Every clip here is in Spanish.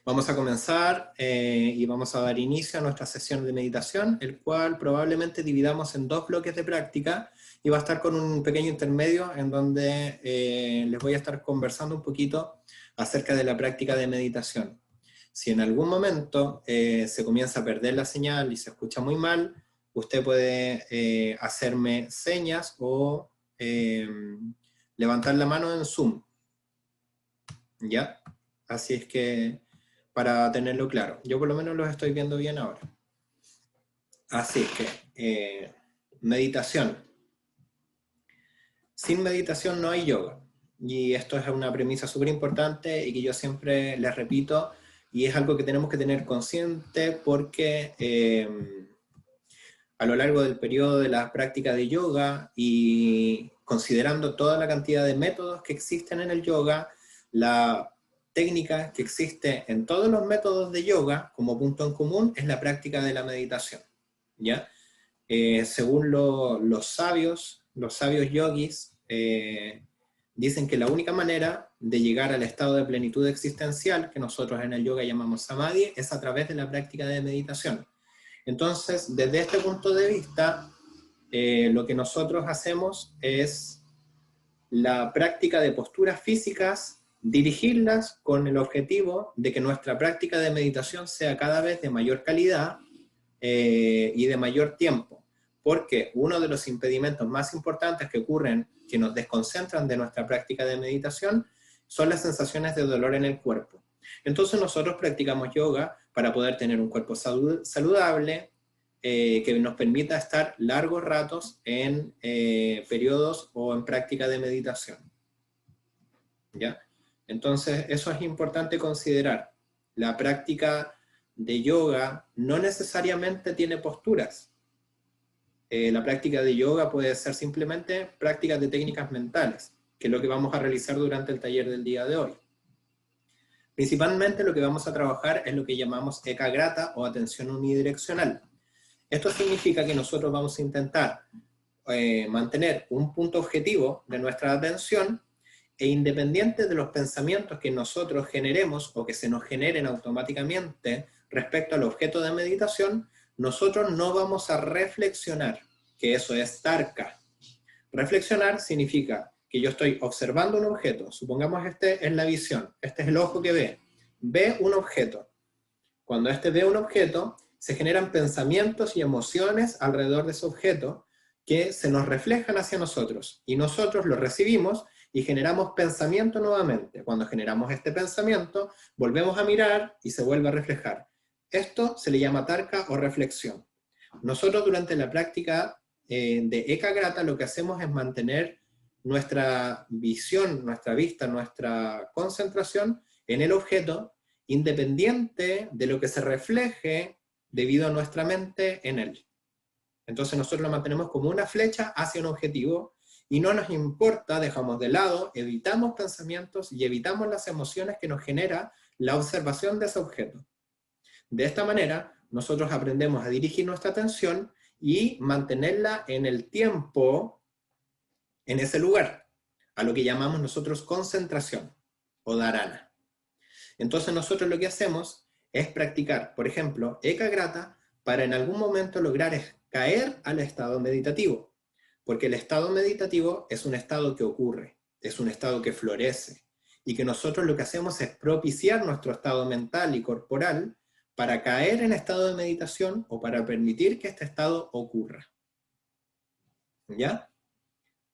Vamos a comenzar y vamos a dar inicio a nuestra sesión de meditación, el cual probablemente dividamos en dos bloques de práctica y va a estar con un pequeño intermedio en donde les voy a estar conversando un poquito acerca de la práctica de meditación. Si en algún momento se comienza a perder la señal y se escucha muy mal, usted puede hacerme señas o levantar la mano en Zoom, ¿ya? Así es que, para tenerlo claro, yo por lo menos los estoy viendo bien ahora. Así es que, meditación. Sin meditación no hay yoga. Y esto es una premisa súper importante y que yo siempre les repito, y es algo que tenemos que tener consciente porque a lo largo del periodo de la práctica de yoga y considerando toda la cantidad de métodos que existen en el yoga, la técnica que existe en todos los métodos de yoga como punto en común es la práctica de la meditación, ¿ya? Según los sabios yogis, dicen que la única manera de llegar al estado de plenitud existencial, que nosotros en el yoga llamamos samadhi, es a través de la práctica de meditación. Entonces, desde este punto de vista, lo que nosotros hacemos es la práctica de posturas físicas, dirigirlas con el objetivo de que nuestra práctica de meditación sea cada vez de mayor calidad y de mayor tiempo, porque uno de los impedimentos más importantes que ocurren, que nos desconcentran de nuestra práctica de meditación, son las sensaciones de dolor en el cuerpo. Entonces nosotros practicamos yoga para poder tener un cuerpo saludable, que nos permita estar largos ratos en periodos o en práctica de meditación, ¿ya? Entonces eso es importante considerar. La práctica de yoga no necesariamente tiene posturas. La práctica de yoga puede ser simplemente prácticas de técnicas mentales, que es lo que vamos a realizar durante el taller del día de hoy. Principalmente lo que vamos a trabajar es lo que llamamos ekagrata o atención unidireccional. Esto significa que nosotros vamos a intentar mantener un punto objetivo de nuestra atención e independiente de los pensamientos que nosotros generemos o que se nos generen automáticamente respecto al objeto de meditación, nosotros no vamos a reflexionar, que eso es tarka. Reflexionar significa que yo estoy observando un objeto, supongamos este es la visión, este es el ojo que ve un objeto. Cuando este ve un objeto, se generan pensamientos y emociones alrededor de ese objeto que se nos reflejan hacia nosotros, y nosotros lo recibimos y generamos pensamiento nuevamente. Cuando generamos este pensamiento, volvemos a mirar y se vuelve a reflejar. Esto se le llama tarka o reflexión. Nosotros durante la práctica de ekagrata lo que hacemos es mantener nuestra visión, nuestra vista, nuestra concentración en el objeto, independiente de lo que se refleje debido a nuestra mente en él. Entonces nosotros lo mantenemos como una flecha hacia un objetivo y no nos importa, dejamos de lado, evitamos pensamientos y evitamos las emociones que nos genera la observación de ese objeto. De esta manera, nosotros aprendemos a dirigir nuestra atención y mantenerla en el tiempo, en ese lugar, a lo que llamamos nosotros concentración o dharana. Entonces nosotros lo que hacemos es practicar, por ejemplo, ekagrata para en algún momento lograr caer al estado meditativo, porque el estado meditativo es un estado que ocurre, es un estado que florece, y que nosotros lo que hacemos es propiciar nuestro estado mental y corporal para caer en estado de meditación o para permitir que este estado ocurra. ¿Ya?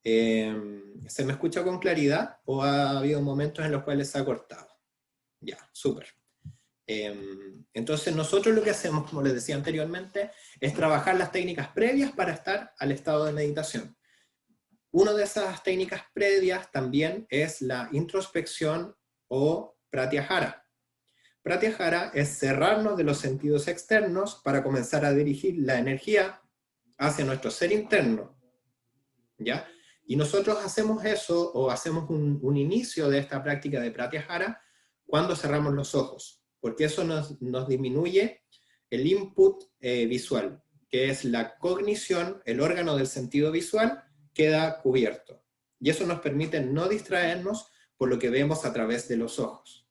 ¿Se me escucha con claridad o ha habido momentos en los cuales se ha cortado? Ya, súper. Entonces nosotros lo que hacemos, como les decía anteriormente, es trabajar las técnicas previas para estar al estado de meditación. Una de esas técnicas previas también es la introspección o pratyahara. Pratyahara es cerrarnos de los sentidos externos para comenzar a dirigir la energía hacia nuestro ser interno, ¿ya? Y nosotros hacemos eso, o hacemos un inicio de esta práctica de pratyahara cuando cerramos los ojos, porque eso nos disminuye el input visual, que es la cognición, el órgano del sentido visual, queda cubierto. Y eso nos permite no distraernos por lo que vemos a través de los ojos.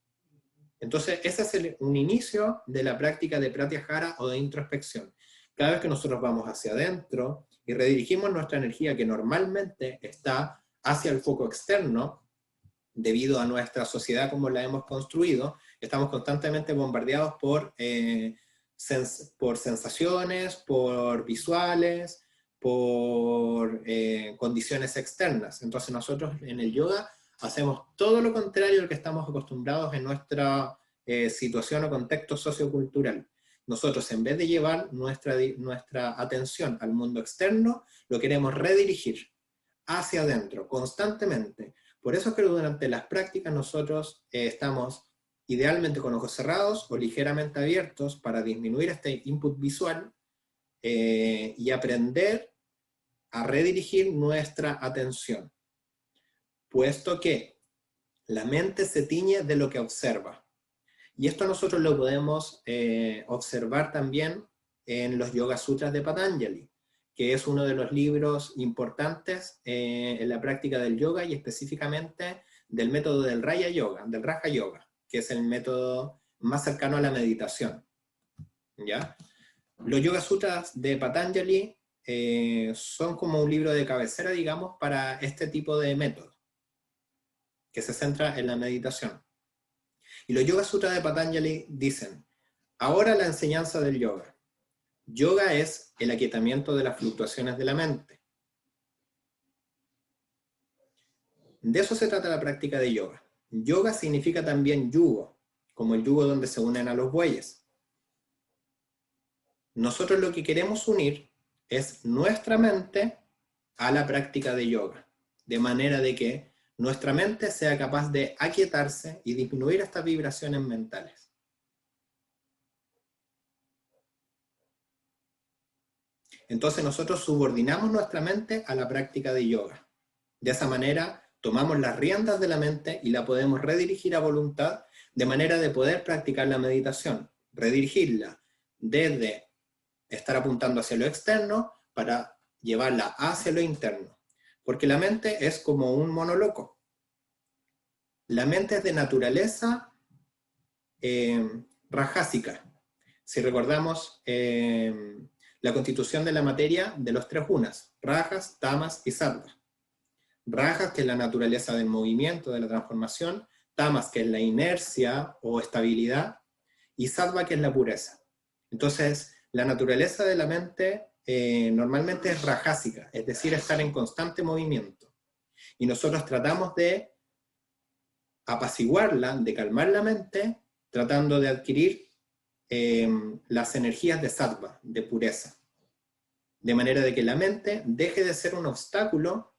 Entonces, ese es un inicio de la práctica de pratyahara o de introspección. Cada vez que nosotros vamos hacia adentro y redirigimos nuestra energía que normalmente está hacia el foco externo, debido a nuestra sociedad como la hemos construido, estamos constantemente bombardeados por sensaciones, por visuales, por condiciones externas. Entonces nosotros en el yoga hacemos todo lo contrario a lo que estamos acostumbrados en nuestra situación o contexto sociocultural. Nosotros, en vez de llevar nuestra atención al mundo externo, lo queremos redirigir hacia adentro, constantemente. Por eso es que durante las prácticas nosotros estamos idealmente con ojos cerrados o ligeramente abiertos para disminuir este input visual y aprender a redirigir nuestra atención, puesto que la mente se tiñe de lo que observa. Y esto nosotros lo podemos observar también en los Yoga Sutras de Patanjali, que es uno de los libros importantes en la práctica del yoga y específicamente del método del Raja Yoga, que es el método más cercano a la meditación. ¿Ya? Los Yoga Sutras de Patanjali son como un libro de cabecera, digamos, para este tipo de método, que se centra en la meditación. Y los Yoga Sutras de Patanjali dicen, ahora la enseñanza del yoga. Yoga es el aquietamiento de las fluctuaciones de la mente. De eso se trata la práctica de yoga. Yoga significa también yugo, como el yugo donde se unen a los bueyes. Nosotros lo que queremos unir es nuestra mente a la práctica de yoga, de manera de que nuestra mente sea capaz de aquietarse y disminuir estas vibraciones mentales. Entonces nosotros subordinamos nuestra mente a la práctica de yoga. De esa manera tomamos las riendas de la mente y la podemos redirigir a voluntad de manera de poder practicar la meditación, redirigirla desde estar apuntando hacia lo externo para llevarla hacia lo interno. Porque la mente es como un mono loco. La mente es de naturaleza rajásica. Si recordamos la constitución de la materia de los tres gunas, rajas, tamas y sattvas. Rajas, que es la naturaleza del movimiento, de la transformación, tamas, que es la inercia o estabilidad, y sattva, que es la pureza. Entonces, la naturaleza de la mente normalmente es rajásica, es decir, estar en constante movimiento. Y nosotros tratamos de apaciguarla, de calmar la mente, tratando de adquirir las energías de sattva, de pureza. De manera de que la mente deje de ser un obstáculo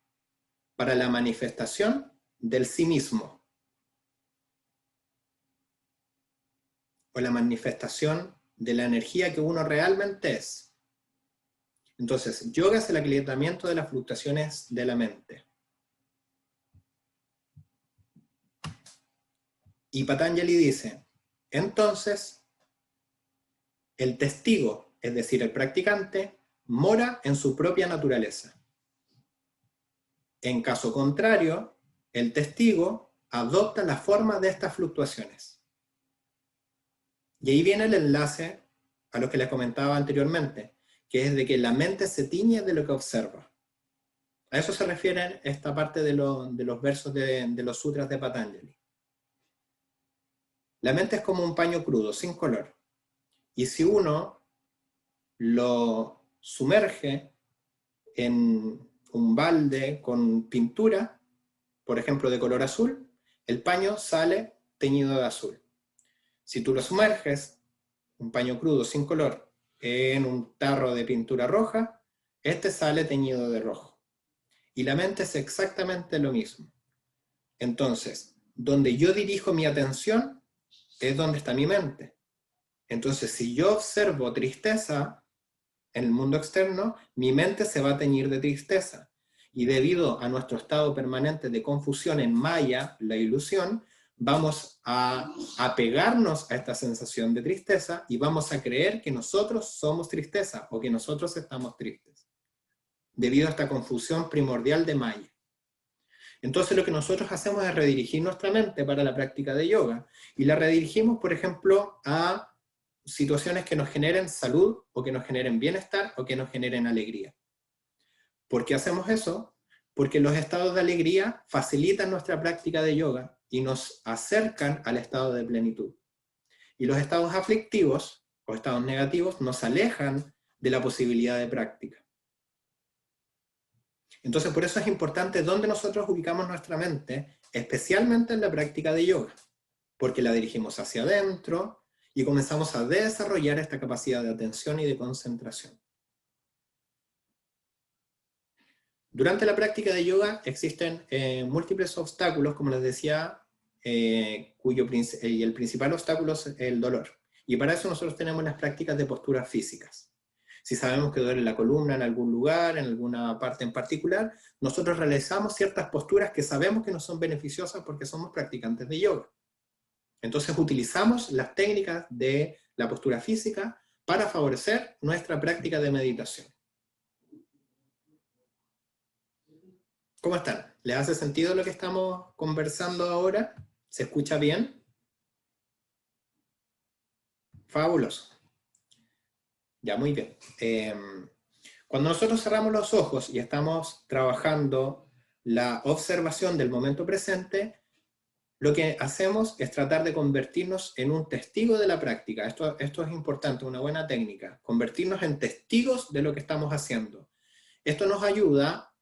para la manifestación del sí mismo. O la manifestación de la energía que uno realmente es. Entonces, yoga es el aquietamiento de las fluctuaciones de la mente. Y Patanjali dice, entonces, el testigo, es decir, el practicante, mora en su propia naturaleza. En caso contrario, el testigo adopta la forma de estas fluctuaciones. Y ahí viene el enlace a lo que les comentaba anteriormente, que es de que la mente se tiñe de lo que observa. A eso se refiere esta parte de los versos de los sutras de Patanjali. La mente es como un paño crudo, sin color. Y si uno lo sumerge en un balde con pintura, por ejemplo de color azul, el paño sale teñido de azul. Si tú lo sumerges, un paño crudo sin color, en un tarro de pintura roja, este sale teñido de rojo. Y la mente es exactamente lo mismo. Entonces, donde yo dirijo mi atención, es donde está mi mente. Entonces, si yo observo tristeza en el mundo externo, mi mente se va a teñir de tristeza. Y debido a nuestro estado permanente de confusión en Maya, la ilusión, vamos a apegarnos a esta sensación de tristeza y vamos a creer que nosotros somos tristeza o que nosotros estamos tristes, debido a esta confusión primordial de Maya. Entonces lo que nosotros hacemos es redirigir nuestra mente para la práctica de yoga. Y la redirigimos, por ejemplo, a situaciones que nos generen salud, o que nos generen bienestar, o que nos generen alegría. ¿Por qué hacemos eso? Porque los estados de alegría facilitan nuestra práctica de yoga y nos acercan al estado de plenitud. Y los estados aflictivos o estados negativos nos alejan de la posibilidad de práctica. Entonces, por eso es importante dónde nosotros ubicamos nuestra mente, especialmente en la práctica de yoga, porque la dirigimos hacia adentro y comenzamos a desarrollar esta capacidad de atención y de concentración. Durante la práctica de yoga existen múltiples obstáculos, como les decía, y el principal obstáculo es el dolor. Y para eso nosotros tenemos las prácticas de posturas físicas. Si sabemos que duele la columna en algún lugar, en alguna parte en particular, nosotros realizamos ciertas posturas que sabemos que no son beneficiosas porque somos practicantes de yoga. Entonces utilizamos las técnicas de la postura física para favorecer nuestra práctica de meditación. ¿Cómo están? ¿Les hace sentido lo que estamos conversando ahora? ¿Se escucha bien? Fabuloso. Ya, muy bien. Cuando nosotros cerramos los ojos y estamos trabajando la observación del momento presente, lo que hacemos es tratar de convertirnos en un testigo de la práctica. Esto es importante, una buena técnica. Convertirnos en testigos de lo que estamos haciendo. Esto nos ayuda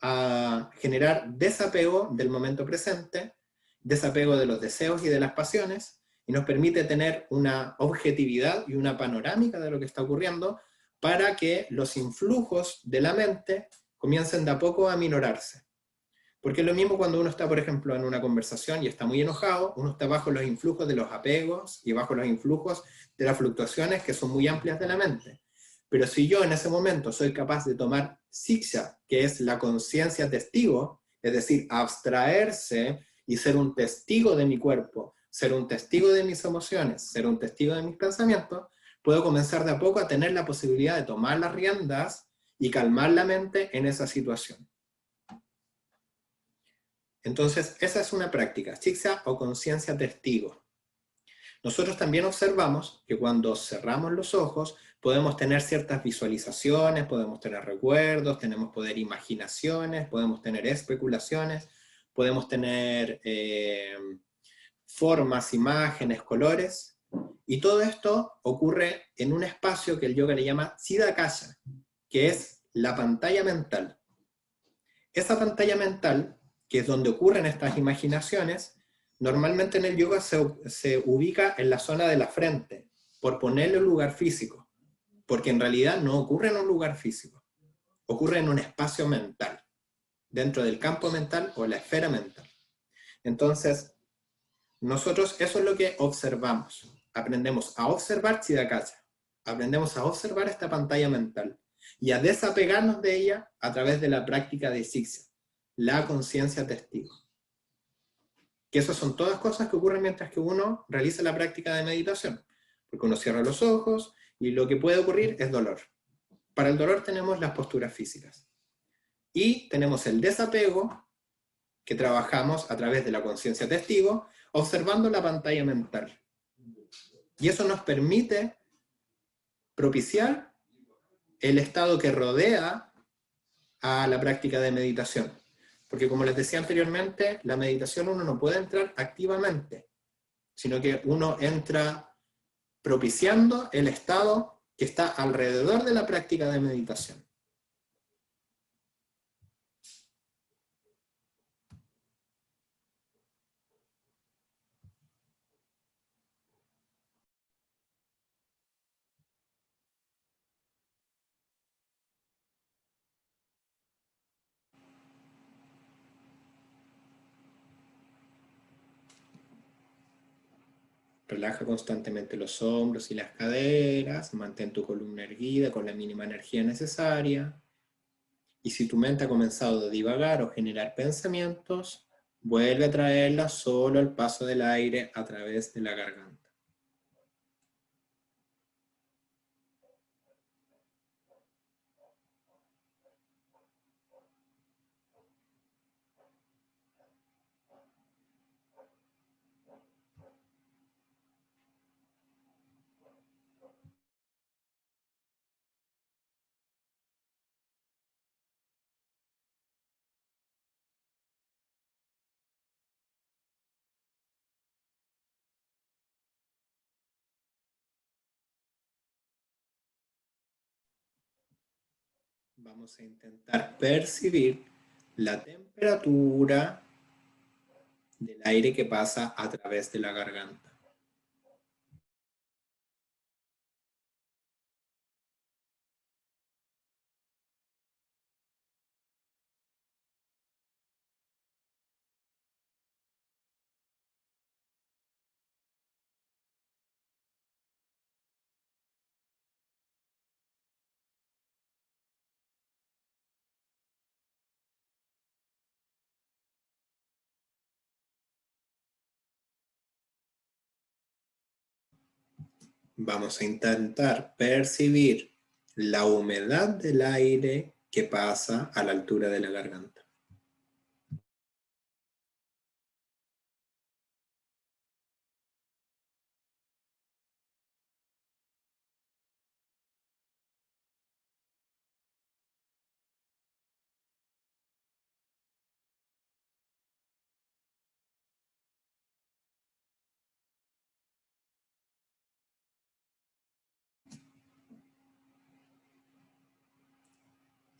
a generar desapego del momento presente, desapego de los deseos y de las pasiones, y nos permite tener una objetividad y una panorámica de lo que está ocurriendo para que los influjos de la mente comiencen de a poco a minorarse. Porque es lo mismo cuando uno está, por ejemplo, en una conversación y está muy enojado, uno está bajo los influjos de los apegos y bajo los influjos de las fluctuaciones que son muy amplias de la mente. Pero si yo en ese momento soy capaz de tomar siksha, que es la conciencia testigo, es decir, abstraerse y ser un testigo de mi cuerpo, ser un testigo de mis emociones, ser un testigo de mis pensamientos, puedo comenzar de a poco a tener la posibilidad de tomar las riendas y calmar la mente en esa situación. Entonces, esa es una práctica, siksha o conciencia testigo. Nosotros también observamos que cuando cerramos los ojos podemos tener ciertas visualizaciones, podemos tener recuerdos, tenemos poder imaginaciones, podemos tener especulaciones, podemos tener formas, imágenes, colores, y todo esto ocurre en un espacio que el yoga le llama Chidakása, que es la pantalla mental. Esa pantalla mental, que es donde ocurren estas imaginaciones, normalmente en el yoga se ubica en la zona de la frente, por ponerle un lugar físico, porque en realidad no ocurre en un lugar físico, ocurre en un espacio mental, dentro del campo mental o la esfera mental. Entonces, nosotros eso es lo que observamos. Aprendemos a observar Chidakása, aprendemos a observar esta pantalla mental y a desapegarnos de ella a través de la práctica de siksha, la conciencia testigo. Que esas son todas cosas que ocurren mientras que uno realiza la práctica de meditación, porque uno cierra los ojos y lo que puede ocurrir es dolor. Para el dolor tenemos las posturas físicas. Y tenemos el desapego, que trabajamos a través de la conciencia testigo, observando la pantalla mental. Y eso nos permite propiciar el estado que rodea a la práctica de meditación. Porque como les decía anteriormente, la meditación uno no puede entrar activamente, sino que uno entra propiciando el estado que está alrededor de la práctica de meditación. Relaja constantemente los hombros y las caderas, mantén tu columna erguida con la mínima energía necesaria. Y si tu mente ha comenzado a divagar o generar pensamientos, vuelve a traerla solo al paso del aire a través de la garganta. Vamos a intentar percibir la temperatura del aire que pasa a través de la garganta. Vamos a intentar percibir la humedad del aire que pasa a la altura de la garganta.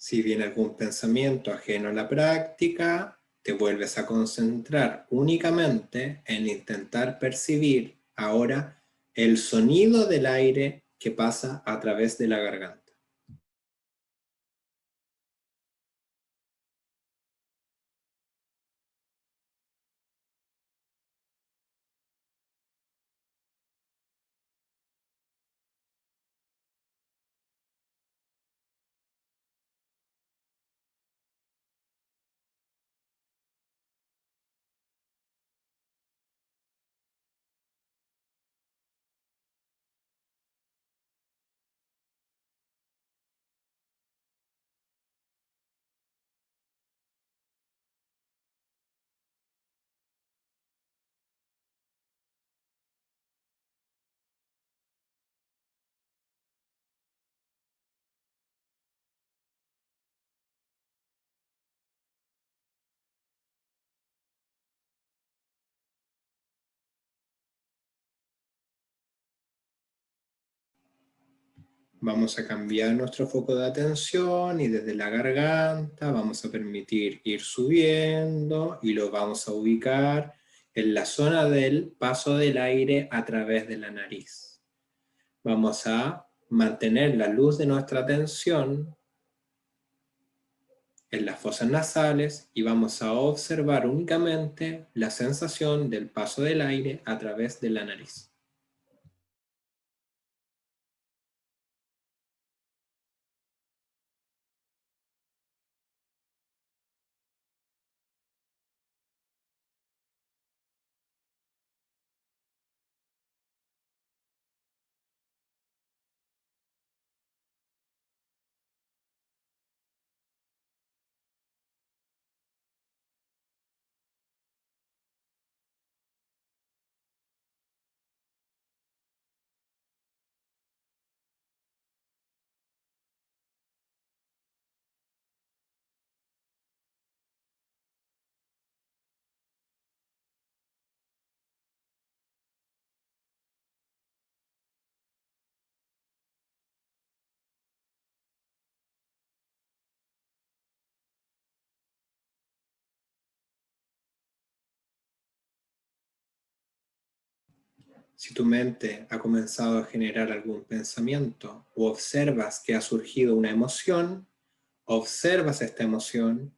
Si viene algún pensamiento ajeno a la práctica, te vuelves a concentrar únicamente en intentar percibir ahora el sonido del aire que pasa a través de la garganta. Vamos a cambiar nuestro foco de atención y desde la garganta vamos a permitir ir subiendo y lo vamos a ubicar en la zona del paso del aire a través de la nariz. Vamos a mantener la luz de nuestra atención en las fosas nasales y vamos a observar únicamente la sensación del paso del aire a través de la nariz. Si tu mente ha comenzado a generar algún pensamiento o observas que ha surgido una emoción, observas esta emoción,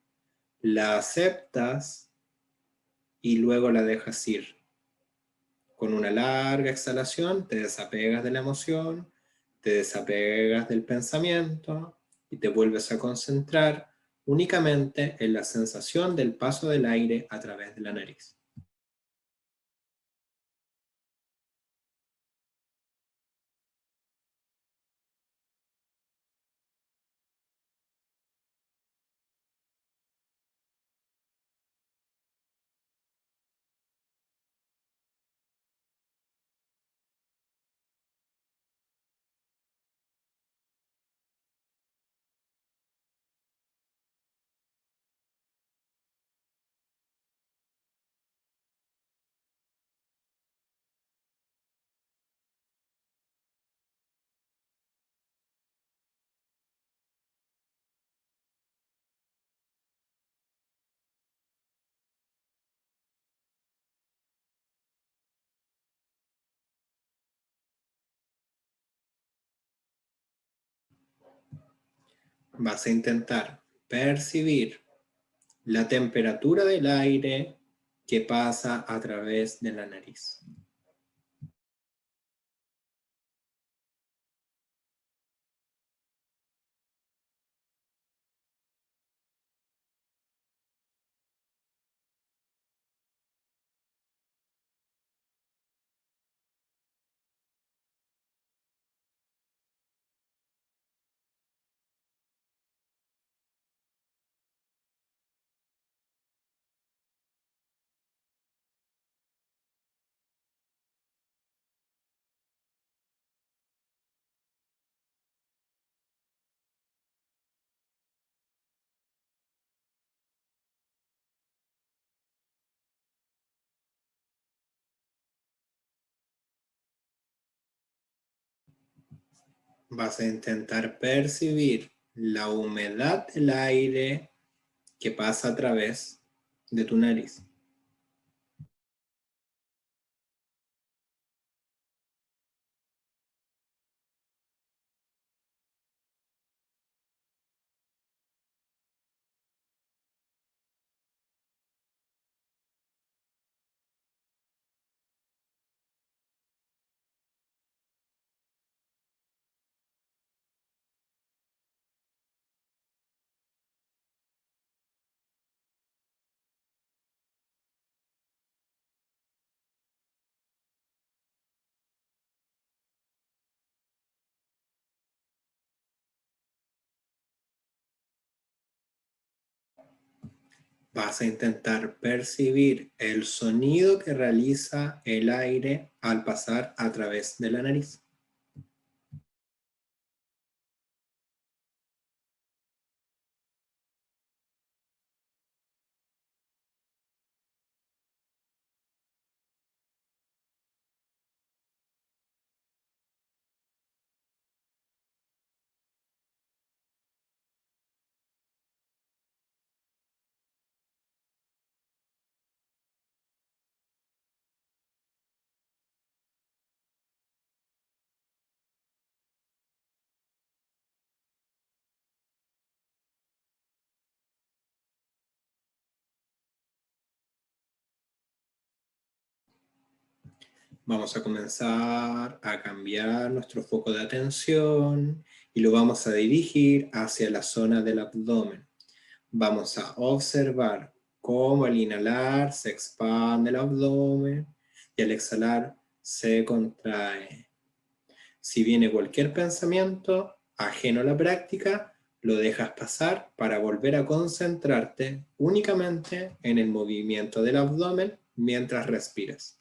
la aceptas y luego la dejas ir. Con una larga exhalación te desapegas de la emoción, te desapegas del pensamiento y te vuelves a concentrar únicamente en la sensación del paso del aire a través de la nariz. vas a intentar percibir la temperatura del aire que pasa a través de la nariz. Vas a intentar percibir la humedad del aire que pasa a través de tu nariz. Vas a intentar percibir el sonido que realiza el aire al pasar a través de la nariz. Vamos a comenzar a cambiar nuestro foco de atención y lo vamos a dirigir hacia la zona del abdomen. Vamos a observar cómo al inhalar se expande el abdomen y al exhalar se contrae. Si viene cualquier pensamiento ajeno a la práctica, lo dejas pasar para volver a concentrarte únicamente en el movimiento del abdomen mientras respiras.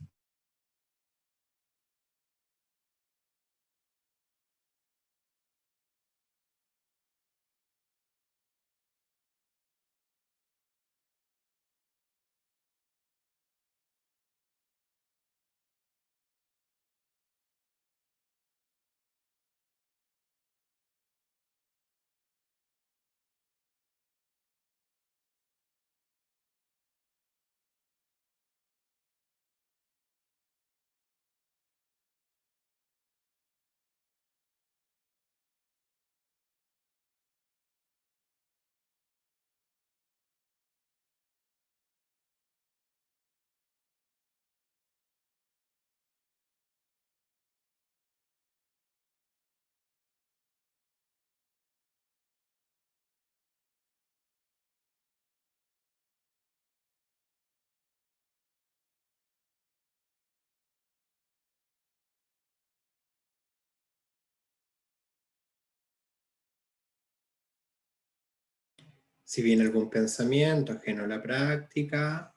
Si viene algún pensamiento ajeno a la práctica,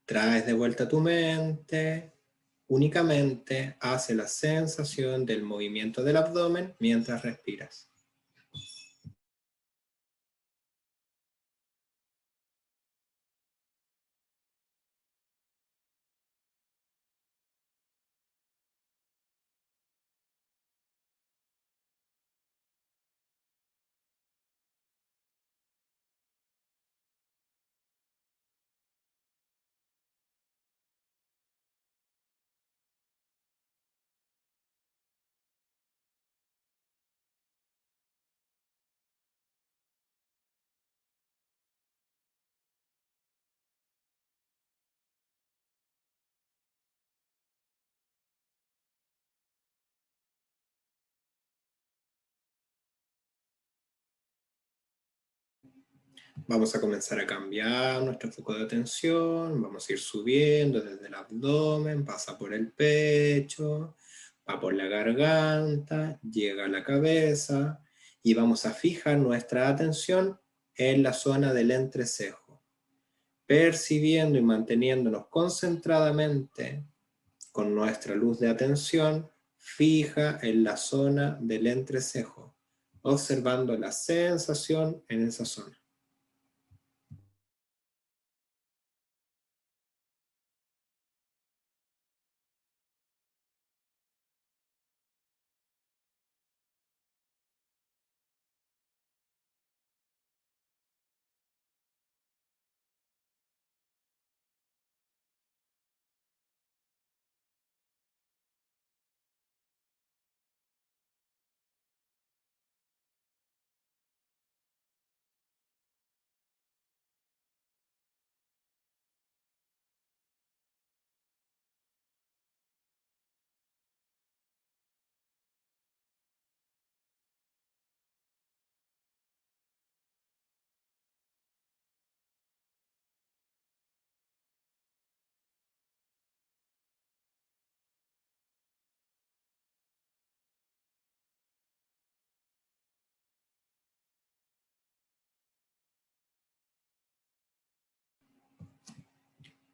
traes de vuelta tu mente únicamente hacia la sensación del movimiento del abdomen mientras respiras. Vamos a comenzar a cambiar nuestro foco de atención, vamos a ir subiendo desde el abdomen, pasa por el pecho, va por la garganta, llega a la cabeza y vamos a fijar nuestra atención en la zona del entrecejo, percibiendo y manteniéndonos concentradamente con nuestra luz de atención fija en la zona del entrecejo, observando la sensación en esa zona.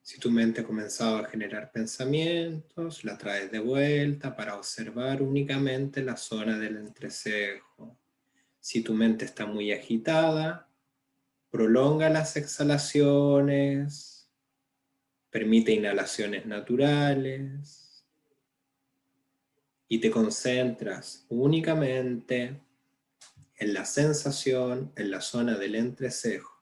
Si tu mente ha comenzado a generar pensamientos, la traes de vuelta para observar únicamente la zona del entrecejo. Si tu mente está muy agitada, prolonga las exhalaciones, permite inhalaciones naturales y te concentras únicamente en la sensación en la zona del entrecejo.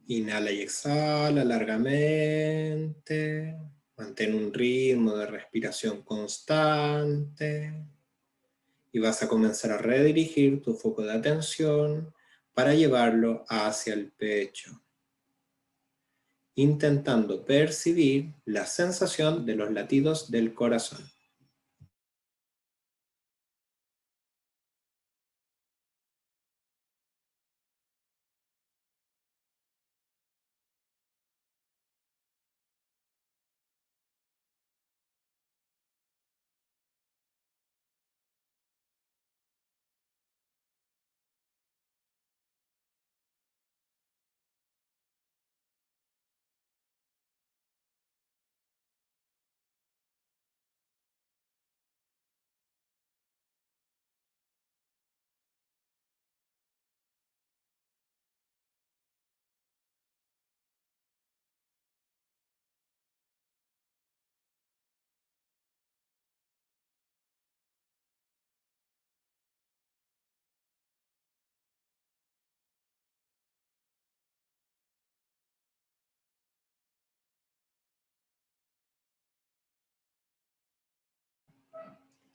Inhala y exhala largamente. Mantén un ritmo de respiración constante. Y vas a comenzar a redirigir tu foco de atención para llevarlo hacia el pecho, intentando percibir la sensación de los latidos del corazón.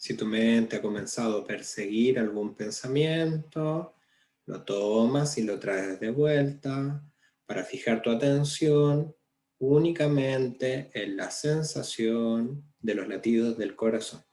Si tu mente ha comenzado a perseguir algún pensamiento, lo tomas y lo traes de vuelta para fijar tu atención únicamente en la sensación de los latidos del corazón.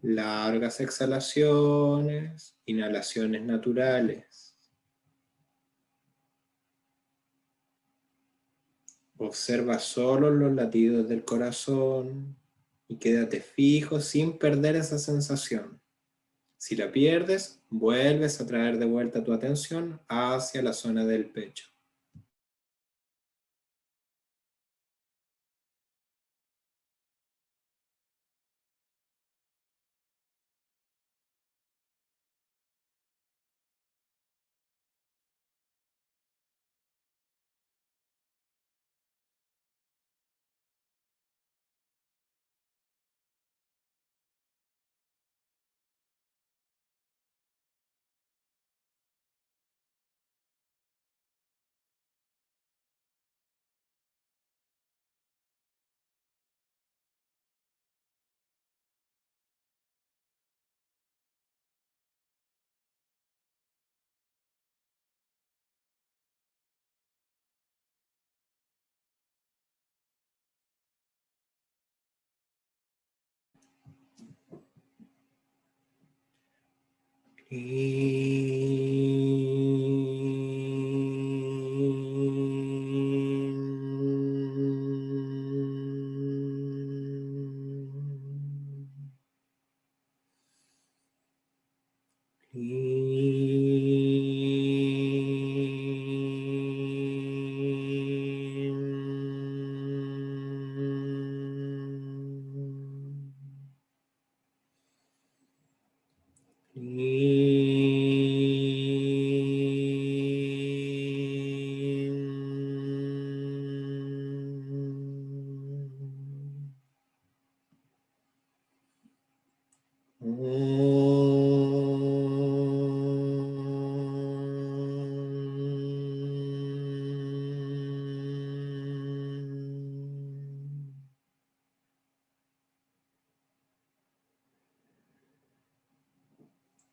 Largas exhalaciones, inhalaciones naturales. Observa solo los latidos del corazón y quédate fijo sin perder esa sensación. Si la pierdes, vuelves a traer de vuelta tu atención hacia la zona del pecho.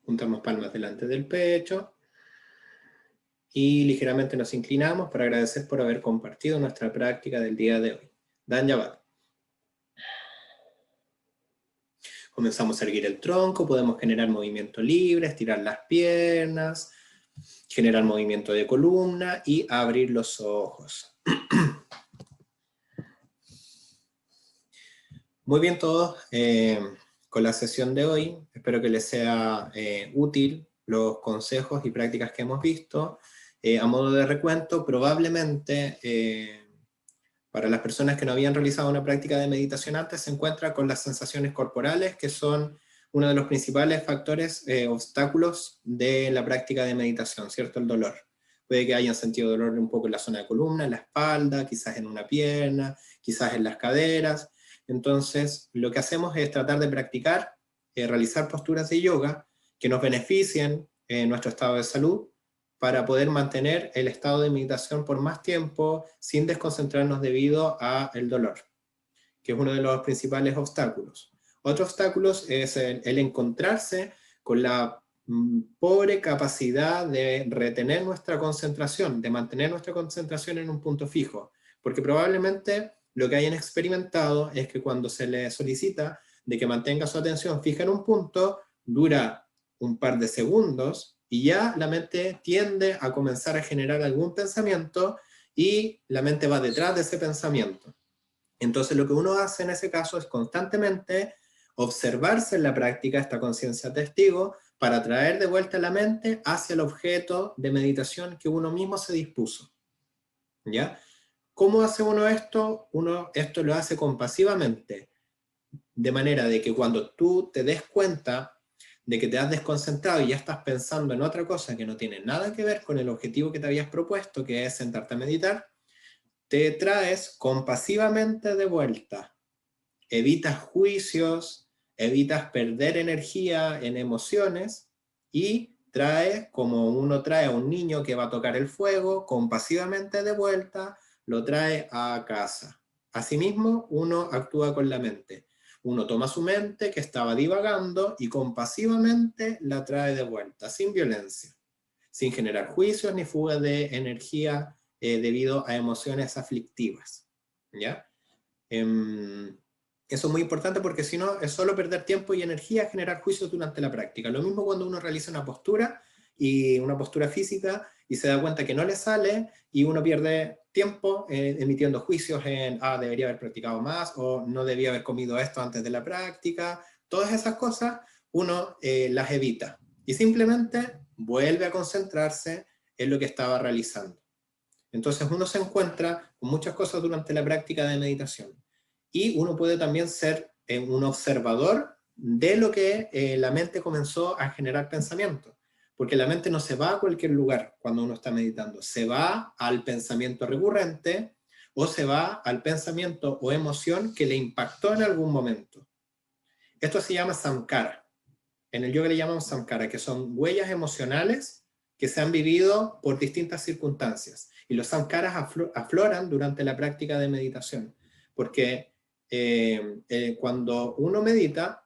Juntamos palmas delante del pecho y ligeramente nos inclinamos para agradecer por haber compartido nuestra práctica del día de hoy. Dhanyavad. Comenzamos a erguir el tronco, podemos generar movimiento libre, estirar las piernas, generar movimiento de columna y abrir los ojos. Muy bien todos, con la sesión de hoy, espero que les sea útil los consejos y prácticas que hemos visto. A modo de recuento, probablemente para las personas que no habían realizado una práctica de meditación antes, se encuentra con las sensaciones corporales, que son uno de los principales factores, obstáculos de la práctica de meditación, ¿cierto? El dolor. Puede que hayan sentido dolor un poco en la zona de columna, en la espalda, quizás en una pierna, quizás en las caderas. Entonces, lo que hacemos es tratar de practicar, realizar posturas de yoga que nos beneficien en nuestro estado de salud, para poder mantener el estado de meditación por más tiempo sin desconcentrarnos debido al dolor, que es uno de los principales obstáculos. Otro obstáculo es el encontrarse con la pobre capacidad de retener nuestra concentración, de mantener nuestra concentración en un punto fijo, porque probablemente lo que hayan experimentado es que cuando se les solicita de que mantenga su atención fija en un punto, dura un par de segundos, y ya la mente tiende a comenzar a generar algún pensamiento y la mente va detrás de ese pensamiento. Entonces lo que uno hace en ese caso es constantemente observarse en la práctica esta conciencia testigo para traer de vuelta la mente hacia el objeto de meditación que uno mismo se dispuso. ¿Ya? ¿Cómo hace uno esto? Uno esto lo hace compasivamente, de manera de que cuando tú te des cuenta de que te has desconcentrado y ya estás pensando en otra cosa que no tiene nada que ver con el objetivo que te habías propuesto, que es sentarte a meditar, te traes compasivamente de vuelta. Evitas juicios, evitas perder energía en emociones y trae, como uno trae a un niño que va a tocar el fuego, compasivamente de vuelta, lo trae a casa. Asimismo, uno actúa con la mente. Uno toma su mente que estaba divagando y compasivamente la trae de vuelta, sin violencia, sin generar juicios ni fuga de energía debido a emociones aflictivas. ¿Ya? Eso es muy importante porque si no es solo perder tiempo y energía generar juicios durante la práctica. Lo mismo cuando uno realiza una postura física y se da cuenta que no le sale y uno pierde tiempo emitiendo juicios en, debería haber practicado más o no debía haber comido esto antes de la práctica. Todas esas cosas uno las evita y simplemente vuelve a concentrarse en lo que estaba realizando. Entonces uno se encuentra con muchas cosas durante la práctica de meditación. Y uno puede también ser un observador de lo que la mente comenzó a generar pensamiento. Porque la mente no se va a cualquier lugar cuando uno está meditando. Se va al pensamiento recurrente o se va al pensamiento o emoción que le impactó en algún momento. Esto se llama samkara. En el yoga le llamamos samkara, que son huellas emocionales que se han vivido por distintas circunstancias. Y los samkaras afloran durante la práctica de meditación. Porque cuando uno medita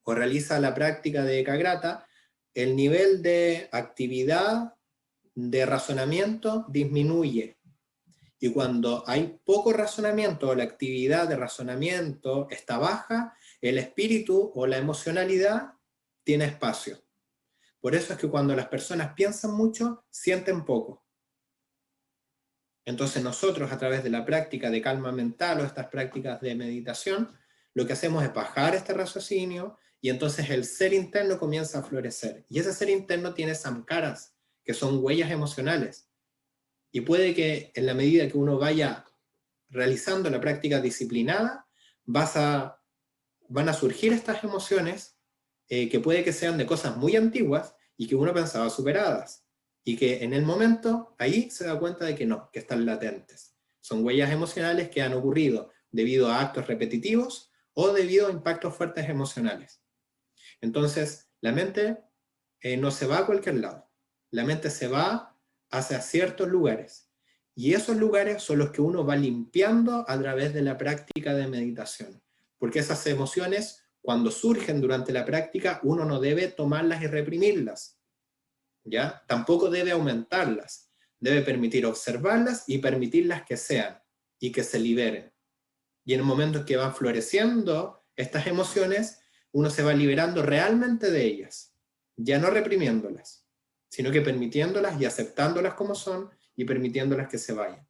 o realiza la práctica de Ekagrata, el nivel de actividad de razonamiento disminuye. Y cuando hay poco razonamiento o la actividad de razonamiento está baja, el espíritu o la emocionalidad tiene espacio. Por eso es que cuando las personas piensan mucho, sienten poco. Entonces nosotros a través de la práctica de calma mental o estas prácticas de meditación, lo que hacemos es bajar este raciocinio y entonces el ser interno comienza a florecer. Y ese ser interno tiene samkaras, que son huellas emocionales. Y puede que en la medida que uno vaya realizando la práctica disciplinada, van a surgir estas emociones que puede que sean de cosas muy antiguas y que uno pensaba superadas. Y que en el momento, ahí se da cuenta de que no, que están latentes. Son huellas emocionales que han ocurrido debido a actos repetitivos o debido a impactos fuertes emocionales. Entonces, la mente no se va a cualquier lado. La mente se va hacia ciertos lugares. Y esos lugares son los que uno va limpiando a través de la práctica de meditación. Porque esas emociones, cuando surgen durante la práctica, uno no debe tomarlas y reprimirlas. ¿Ya? Tampoco debe aumentarlas. Debe permitir observarlas y permitirlas que sean y que se liberen. Y en el momento en que van floreciendo estas emociones, uno se va liberando realmente de ellas, ya no reprimiéndolas, sino que permitiéndolas y aceptándolas como son y permitiéndolas que se vayan.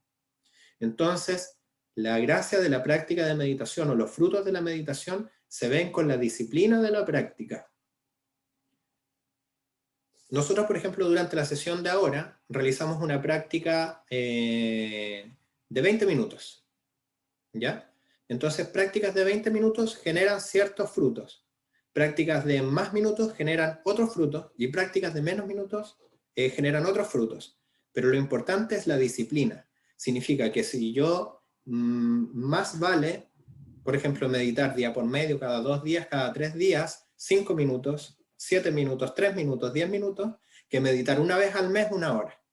Entonces, la gracia de la práctica de meditación o los frutos de la meditación se ven con la disciplina de la práctica. Nosotros, por ejemplo, durante la sesión de ahora, realizamos una práctica de 20 minutos, ¿ya? Entonces, prácticas de 20 minutos generan ciertos frutos. Prácticas de más minutos generan otros frutos y prácticas de menos minutos generan otros frutos. Pero lo importante es la disciplina. Significa que si yo más vale, por ejemplo, meditar día por medio, cada 2 días, cada 3 días, 5 minutos, 7 minutos, 3 minutos, 10 minutos, que meditar una vez al mes, 1 hora.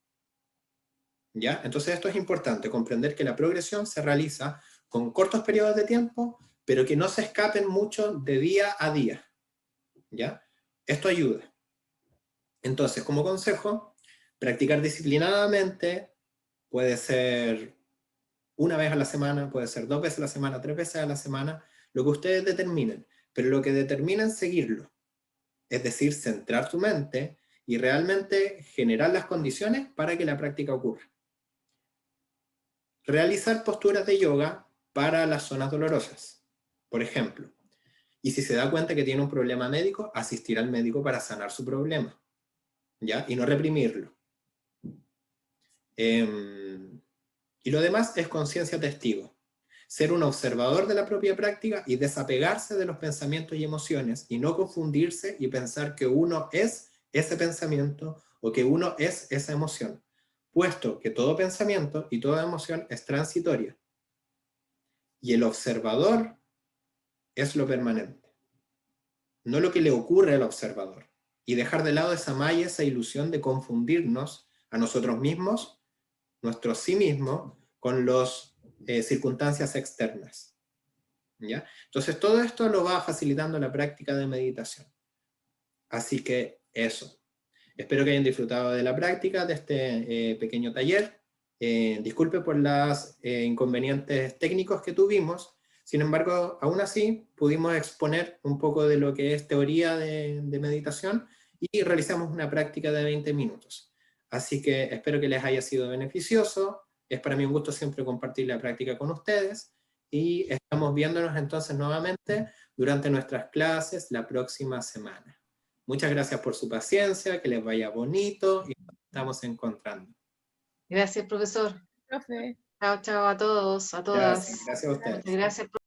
¿Ya? Entonces esto es importante, comprender que la progresión se realiza con cortos periodos de tiempo, pero que no se escapen mucho de día a día. ¿Ya? Esto ayuda. Entonces, como consejo, practicar disciplinadamente puede ser 1 vez a la semana, puede ser 2 veces a la semana, 3 veces a la semana, lo que ustedes determinen, pero lo que determinen seguirlo. Es decir, centrar tu mente y realmente generar las condiciones para que la práctica ocurra. Realizar posturas de yoga para las zonas dolorosas, por ejemplo. Y si se da cuenta que tiene un problema médico, asistir al médico para sanar su problema, ¿ya? Y no reprimirlo. Y lo demás es conciencia testigo. Ser un observador de la propia práctica y desapegarse de los pensamientos y emociones y no confundirse y pensar que uno es ese pensamiento o que uno es esa emoción, puesto que todo pensamiento y toda emoción es transitoria. Y el observador es lo permanente, no lo que le ocurre al observador. Y dejar de lado esa malla, esa ilusión de confundirnos a nosotros mismos, nuestro sí mismo, con las circunstancias externas. ¿Ya? Entonces todo esto lo va facilitando la práctica de meditación. Así que eso. Espero que hayan disfrutado de la práctica de este pequeño taller. Disculpe por los inconvenientes técnicos que tuvimos. Sin embargo, aún así, pudimos exponer un poco de lo que es teoría de meditación y realizamos una práctica de 20 minutos. Así que espero que les haya sido beneficioso. Es para mí un gusto siempre compartir la práctica con ustedes y estamos viéndonos entonces nuevamente durante nuestras clases la próxima semana. Muchas gracias por su paciencia, que les vaya bonito y nos estamos encontrando. Gracias, profesor. Profe. Chao, chao a todos, a todas. Gracias a ustedes. Muchas gracias.